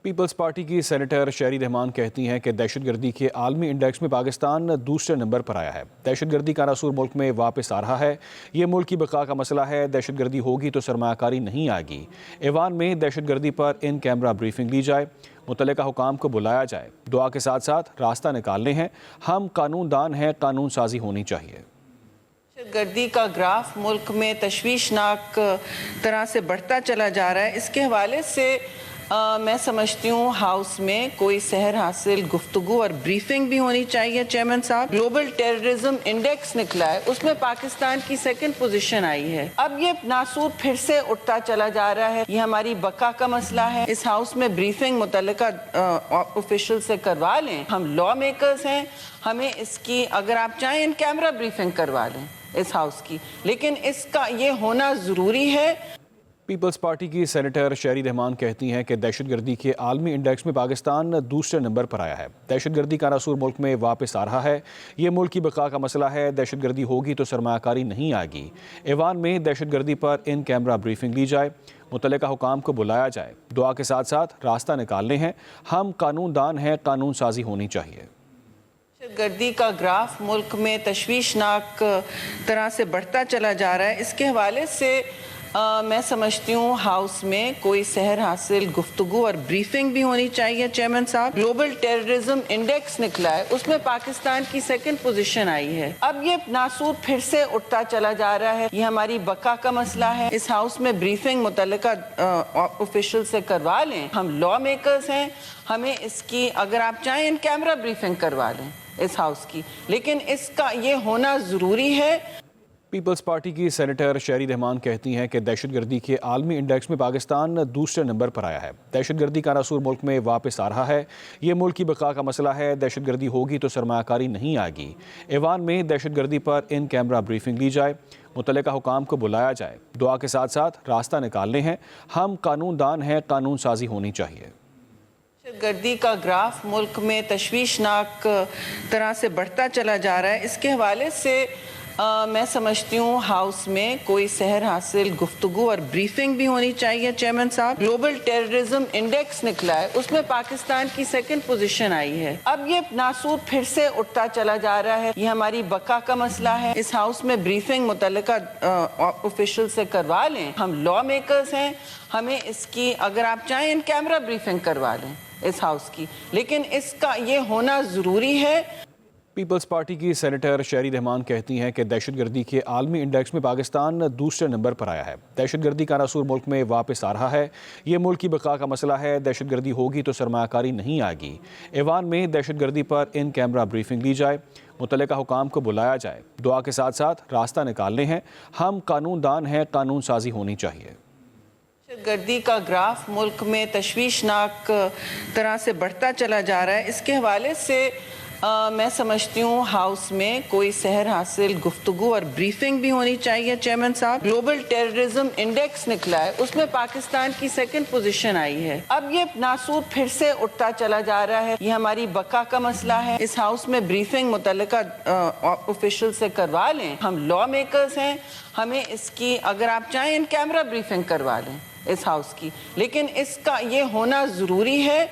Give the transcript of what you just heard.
Peoples party کی senator شہری رحمان کہتی ہیں کہ دہشت گردی کے عالمی انڈیکس میں پاکستان دوسرے نمبر پر آیا ہے۔ دہشت گردی کا عنصر ملک میں واپس آ رہا ہے۔ یہ ملک کی بقا کا مسئلہ ہے۔ دہشت گردی ہوگی تو سرمایہ کاری نہیں آئے گی۔ ایوان میں دہشت گردی پر ان کیمرہ بریفنگ لی جائے، متعلقہ حکام کو بلایا جائے، دعا کے ساتھ ساتھ راستہ نکالنے ہیں۔ ہم قانون دان ہیں، قانون سازی ہونی چاہیے۔ دہشت گردی کا گراف ملک میں تشویشناک طرح سے بڑھتا چلا جا رہا ہے۔ اس کے حوالے سے میں سمجھتی ہوں ہاؤس میں کوئی سحر حاصل گفتگو اور بریفنگ بھی ہونی چاہیے۔ چیئرمین صاحب، گلوبل ٹیررزم انڈیکس نکلا ہے، اس میں پاکستان کی 2nd پوزیشن آئی ہے۔ اب یہ ناسور پھر سے اٹھتا چلا جا رہا ہے۔ یہ ہماری بقا کا مسئلہ ہے۔ اس ہاؤس میں بریفنگ متعلقہ آفیشل سے کروا لیں۔ ہم لا میکرز ہیں، ہمیں اس کی اگر آپ چاہیں ان کیمرہ بریفنگ کروا لیں اس ہاؤس کی، لیکن اس کا یہ ہونا ضروری ہے۔ پیپلز پارٹی کی سینیٹر شہری رحمان کہتی ہیں کہ دہشت گردی کے عالمی انڈیکس میں پاکستان دوسرے نمبر پر آیا ہے۔ دہشت گردی کا عنصر ملک میں واپس آ رہا ہے۔ یہ ملک کی بقا کا مسئلہ ہے۔ دہشت گردی ہوگی تو سرمایہ کاری نہیں آئے گی۔ ایوان میں دہشت گردی پر ان کیمرہ بریفنگ لی جائے، متعلقہ حکام کو بلایا جائے، دعا کے ساتھ ساتھ راستہ نکالنے ہیں۔ ہم قانون دان ہیں، قانون سازی ہونی چاہیے۔ دہشت گردی کا گراف ملک میں تشویشناک طرح سے بڑھتا چلا جا رہا ہے۔ اس کے حوالے سے میں سمجھتی ہوں ہاؤس میں کوئی سحر حاصل گفتگو اور بریفنگ بھی ہونی چاہیے۔ چیئرمین صاحب، گلوبل ٹیررزم انڈیکس نکلا ہے، اس میں پاکستان کی 2nd پوزیشن آئی ہے۔ اب یہ ناسور پھر سے اٹھتا چلا جا رہا ہے۔ یہ ہماری بقا کا مسئلہ ہے۔ اس ہاؤس میں بریفنگ متعلقہ آفیشل سے کروا لیں۔ ہم لا میکرز ہیں، ہمیں اس کی اگر آپ چاہیں ان کیمرہ بریفنگ کروا لیں اس ہاؤس کی، لیکن اس کا یہ ہونا ضروری ہے۔ پیپلز پارٹی کی سینیٹر شہری رحمان کہتی ہیں کہ دہشت گردی کے عالمی انڈیکس میں پاکستان دوسرے نمبر پر آیا ہے۔ دہشت گردی کا عنصر ملک میں واپس آ رہا ہے۔ یہ ملک کی بقا کا مسئلہ ہے۔ دہشت گردی ہوگی تو سرمایہ کاری نہیں آئے گی۔ ایوان میں دہشت گردی پر ان کیمرہ بریفنگ لی جائے، متعلقہ حکام کو بلایا جائے، دعا کے ساتھ ساتھ راستہ نکالنے ہیں۔ ہم قانون دان ہیں، قانون سازی ہونی چاہیے۔ دہشت گردی کا گراف ملک میں تشویشناک طرح سے بڑھتا چلا جا رہا ہے۔ اس کے حوالے سے میں سمجھتی ہوں ہاؤس میں کوئی سحر حاصل گفتگو اور بریفنگ بھی ہونی چاہیے۔ چیئرمین صاحب، گلوبل ٹیررزم انڈیکس نکلا ہے، اس میں پاکستان کی 2nd پوزیشن آئی ہے۔ اب یہ ناسور پھر سے اٹھتا چلا جا رہا ہے۔ یہ ہماری بقا کا مسئلہ ہے۔ اس ہاؤس میں بریفنگ متعلقہ آفیشل سے کروا لیں۔ ہم لا میکرز ہیں، ہمیں اس کی اگر آپ چاہیں ان کیمرہ بریفنگ کروا لیں اس ہاؤس کی، لیکن اس کا یہ ہونا ضروری ہے۔ پیپلز پارٹی کی سینیٹر شہری رحمان کہتی ہیں کہ دہشت گردی کے عالمی انڈیکس میں پاکستان دوسرے نمبر پر آیا ہے۔ دہشت گردی کا عنصر ملک میں واپس آ رہا ہے۔ یہ ملک کی بقا کا مسئلہ ہے۔ دہشت گردی ہوگی تو سرمایہ کاری نہیں آئے گی۔ ایوان میں دہشت گردی پر ان کیمرہ بریفنگ لی جائے، متعلقہ حکام کو بلایا جائے، دعا کے ساتھ ساتھ راستہ نکالنے ہیں۔ ہم قانون دان ہیں، قانون سازی ہونی چاہیے۔ دہشت گردی کا گراف ملک میں تشویشناک طرح سے بڑھتا چلا جا رہا ہے۔ اس کے حوالے سے میں سمجھتی ہوں ہاؤس میں کوئی سحر حاصل گفتگو اور بریفنگ بھی ہونی چاہیے۔ چیئرمین صاحب، گلوبل ٹیررزم انڈیکس نکلا ہے، اس میں پاکستان کی 2nd پوزیشن آئی ہے۔ اب یہ ناسور پھر سے اٹھتا چلا جا رہا ہے۔ یہ ہماری بقا کا مسئلہ ہے۔ اس ہاؤس میں بریفنگ متعلقہ آفیشل سے کروا لیں۔ ہم لا میکرز ہیں، ہمیں اس کی اگر آپ چاہیں ان کیمرہ بریفنگ کروا لیں اس ہاؤس کی، لیکن اس کا یہ ہونا ضروری ہے۔